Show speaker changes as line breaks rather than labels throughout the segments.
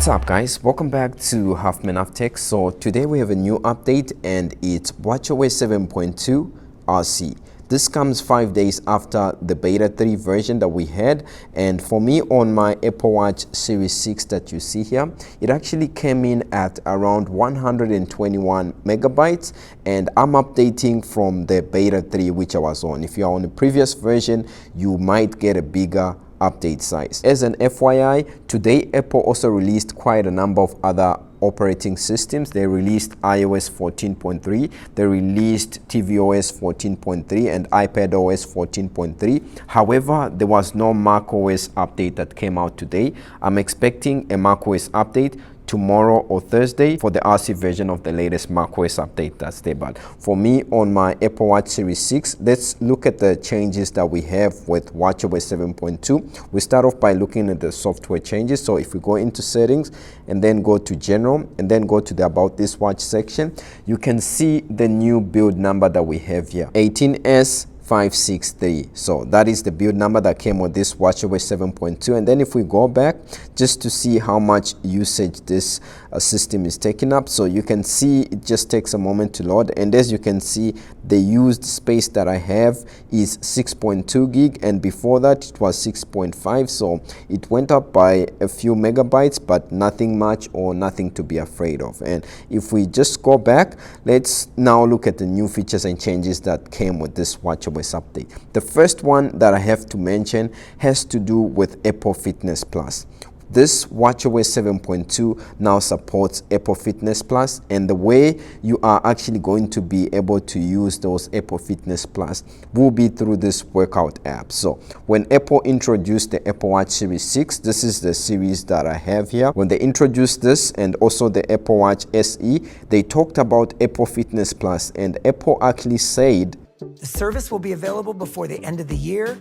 What's up guys, welcome back to Halfman Half Tech. So today we have a new update and it's watchOS 7.2 RC. This comes 5 days after the beta 3 version that we had, and for me on my Apple Watch Series 6 that you see here, it actually came in at around 121 megabytes, and I'm updating from the beta 3 which I was on. If you are on the previous version, you might get a bigger update size. As an FYI, today Apple also released quite a number of other operating systems. They released iOS 14.3, they released tvOS 14.3 and iPadOS 14.3. However, there was no macOS update that came out today. I'm expecting a macOS update tomorrow or Thursday for the RC version of the latest macOS update that's there. But for me on my Apple Watch Series 6, let's look at the changes that we have with watchOS 7.2. We start off by looking at the software changes. So if we go into settings and then go to general and then go to the about this watch section, you can see the new build number that we have here, 18S 563. So that is the build number that came with this watchOS 7.2. And then if we go back just to see how much usage this system is taking up, so you can see it just takes a moment to load, and as you can see, the used space that I have is 6.2 gig, and before that it was 6.5, so it went up by a few megabytes, but nothing much or nothing to be afraid of. And if we just go back, let's now look at the new features and changes that came with this watchOS update. The first one that I have to mention has to do with Apple Fitness Plus. This watchOS 7.2 now supports Apple Fitness Plus, and the way you are actually going to be able to use those Apple Fitness Plus will be through this workout app. So when Apple introduced the Apple Watch Series 6, this is the series that I have here. When they introduced this and also the Apple Watch SE, they talked about Apple Fitness Plus, and Apple actually said
the service will be available before the end of the year.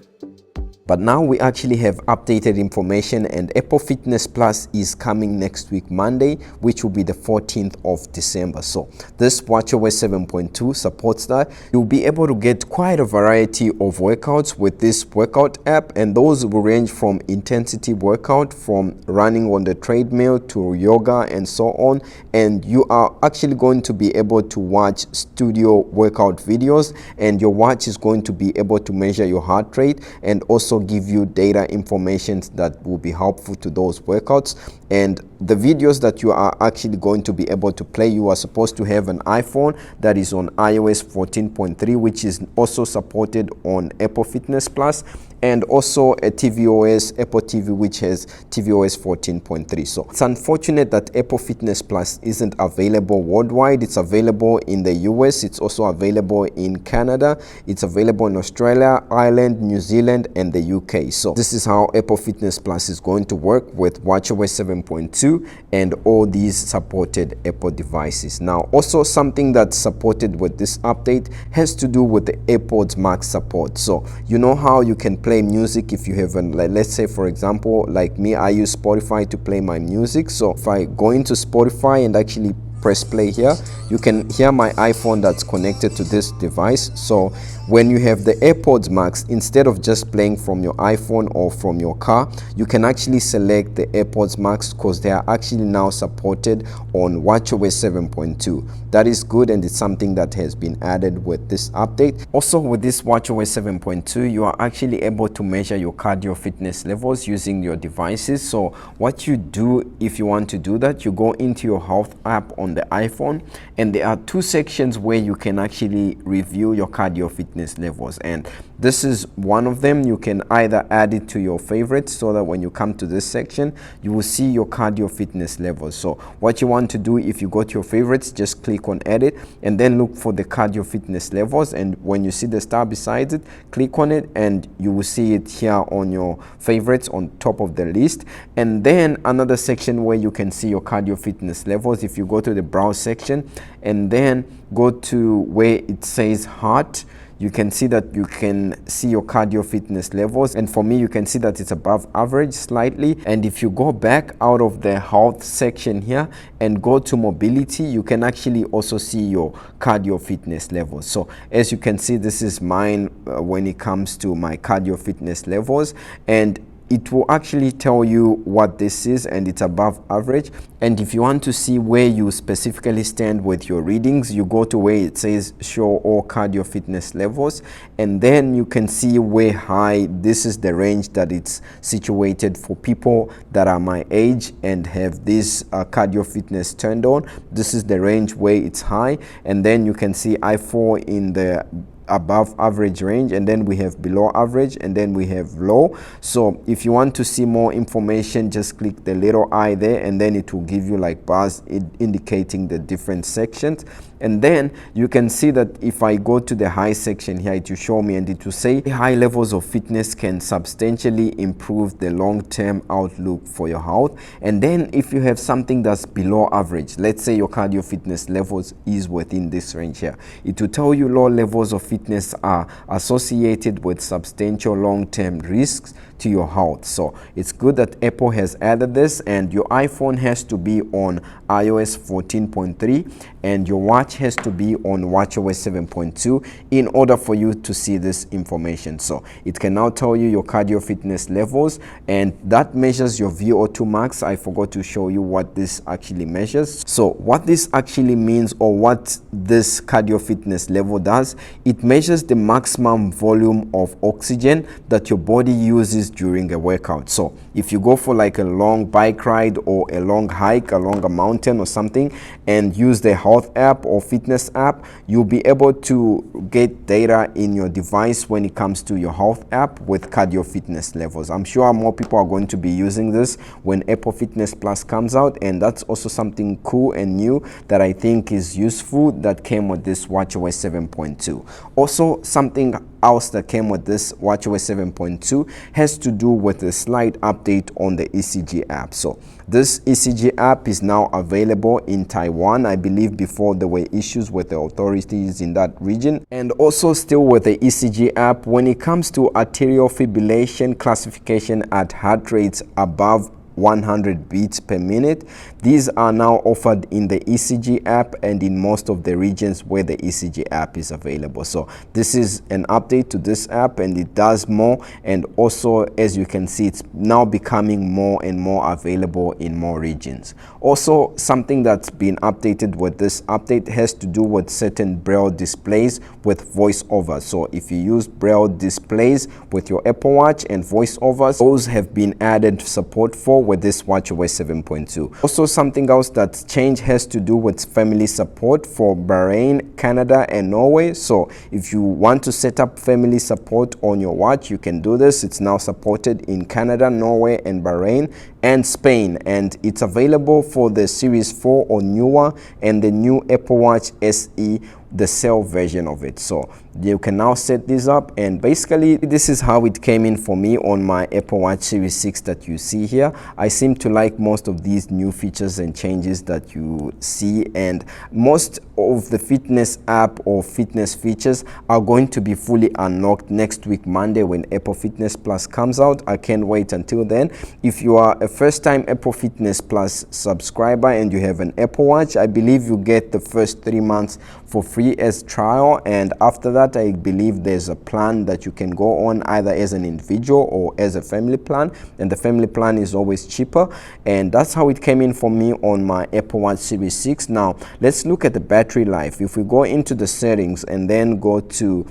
But now we actually have updated information, and Apple Fitness Plus is coming next week, Monday, which will be the 14th of December. So this watchOS 7.2 supports that. You'll be able to get quite a variety of workouts with this workout app, and those will range from intensity workout, from running on the treadmill to yoga and so on. And you are actually going to be able to watch studio workout videos, and your watch is going to be able to measure your heart rate and also give you data information that will be helpful to those workouts. And the videos that you are actually going to be able to play, you are supposed to have an iPhone that is on iOS 14.3, which is also supported on Apple Fitness Plus, and also a tvOS, Apple TV, which has tvOS 14.3. So it's unfortunate that Apple Fitness Plus isn't available worldwide. It's available in the US, it's also available in Canada, it's available in Australia, Ireland, New Zealand, and the UK. So this is how Apple Fitness Plus is going to work with watchOS 7.2 and all these supported Apple devices. Now, also something that's supported with this update has to do with the AirPods Max support. So you know how you can play music if you have an, let's say for example, like me, I use Spotify to play my music. So if I go into Spotify and actually press play here, you can hear my iPhone that's connected to this device. So when you have the AirPods Max, instead of just playing from your iPhone or from your car, you can actually select the AirPods Max because they are actually now supported on watchOS 7.2. That is good, and it's something that has been added with this update. Also with this watchOS 7.2, you are actually able to measure your cardio fitness levels using your devices. So what you do if you want to do that, you go into your health app on the iPhone, and there are two sections where you can actually review your cardio fitness levels, and this is one of them. You can either add it to your favorites so that when you come to this section, you will see your cardio fitness levels. So what you want to do, if you go to your favorites, just click on edit and then look for the cardio fitness levels, and when you see the star beside it, click on it and you will see it here on your favorites on top of the list. And then another section where you can see your cardio fitness levels, if you go to the browse section and then go to where it says heart, you can see that you can see your cardio fitness levels, and for me you can see that it's above average slightly. And if you go back out of the health section here and go to mobility, you can actually also see your cardio fitness levels. So as you can see, this is mine when it comes to my cardio fitness levels. And it will actually tell you what this is, and it's above average. And if you want to see where you specifically stand with your readings, you go to where it says show all cardio fitness levels, and then you can see where high. This is the range that it's situated for people that are my age and have this cardio fitness turned on. This is the range where it's high, and then you can see I fall in the above average range, and then we have below average, and then we have low. So if you want to see more information, just click the little eye there, and then it will give you like bars indicating the different sections. And then you can see that if I go to the high section here, it will show me, and it will say high levels of fitness can substantially improve the long-term outlook for your health. And then if you have something that's below average, let's say your cardio fitness levels is within this range here, it will tell you low levels of fitness are associated with substantial long-term risks to your health. So it's good that Apple has added this, and your iPhone has to be on iOS 14.3 and your watch has to be on watchOS 7.2 in order for you to see this information. So it can now tell you your cardio fitness levels, and that measures your VO2 max. I forgot to show you what this actually measures. So what this actually means, or what this cardio fitness level does, it measures the maximum volume of oxygen that your body uses during a workout. So if you go for like a long bike ride or a long hike along a mountain or something and use the health app or fitness app, you'll be able to get data in your device when it comes to your health app with cardio fitness levels. I'm sure more people are going to be using this when Apple Fitness Plus comes out, and that's also something cool and new that I think is useful that came with this watchOS 7.2. Also, something else that came with this watchOS 7.2 has to do with a slight update on the ECG app. So this ECG app is now available in Taiwan. I believe before there were issues with the authorities in that region. And also still with the ECG app, when it comes to arterial fibrillation classification at heart rates above 100 beats per minute, these are now offered in the ECG app and in most of the regions where the ECG app is available. So this is an update to this app, and it does more, and also as you can see, it's now becoming more and more available in more regions. Also, something that's been updated with this update has to do with certain Braille displays with voiceover. So if you use Braille displays with your Apple Watch and voiceovers, those have been added support for with this watchOS 7.2. Also, something else that's changed has to do with family support for Bahrain, Canada, and Norway. So if you want to set up family support on your watch, you can do this. It's now supported in Canada, Norway, and Bahrain, and Spain, and it's available for the Series 4 or newer and the new Apple Watch SE, the cell version of it. So you can now set this up, and basically this is how it came in for me on my Apple Watch Series 6 that you see here. I seem to like most of these new features and changes that you see, and most of the fitness app or fitness features are going to be fully unlocked next week Monday when Apple Fitness Plus comes out. I can't wait until then. If you are a first-time Apple Fitness Plus subscriber and you have an Apple Watch, I believe you get the first 3 months for free as trial, and after that I believe there's a plan that you can go on either as an individual or as a family plan, and the family plan is always cheaper. And that's how it came in for me on my Apple Watch Series 6. Now let's look at the battery life. If we go into the settings and then go to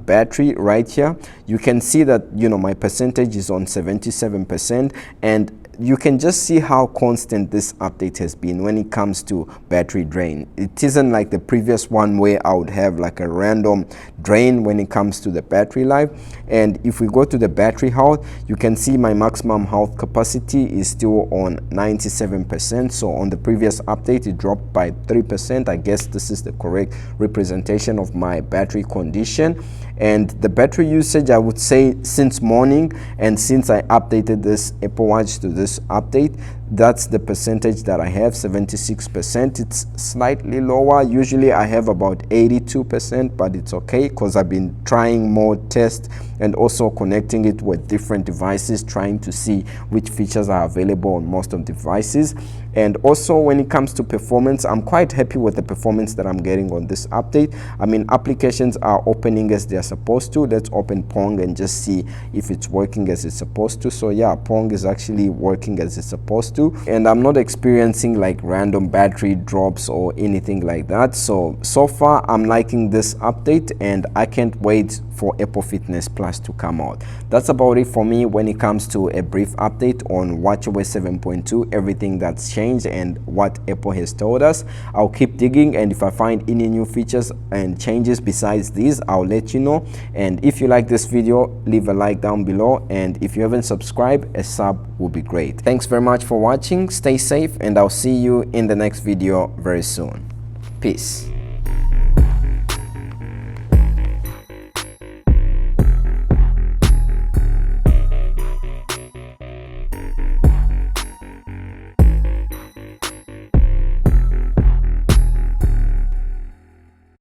battery right here, you can see that, you know, my percentage is on 77%, and you can just see how constant this update has been when it comes to battery drain. It isn't like the previous one where I would have like a random drain when it comes to the battery life. And if we go to the battery health, you can see my maximum health capacity is still on 97%. So on the previous update it dropped by 3%. I guess this is the correct representation of my battery condition. And the battery usage, I would say, since morning and since I updated this Apple Watch to this update, that's the percentage that I have, 76%. It's slightly lower. Usually I have about 82%, but it's okay because I've been trying more tests and also connecting it with different devices, trying to see which features are available on most of the devices. And also when it comes to performance, I'm quite happy with the performance that I'm getting on this update. I mean, applications are opening as they're supposed to. Let's open Pong and just see if it's working as it's supposed to. So yeah, Pong is actually working as it's supposed to, and I'm not experiencing like random battery drops or anything like that. So far I'm liking this update, and I can't wait for Apple Fitness Plus to come out. That's about it for me when it comes to a brief update on watchOS 7.2, everything that's changed and what Apple has told us. I'll keep digging, and if I find any new features and changes besides these, I'll let you know. And if you like this video, leave a like down below, and if you haven't subscribed, a sub would be great. Thanks very much for watching. Stay safe, and I'll see you in the next video very soon. Peace.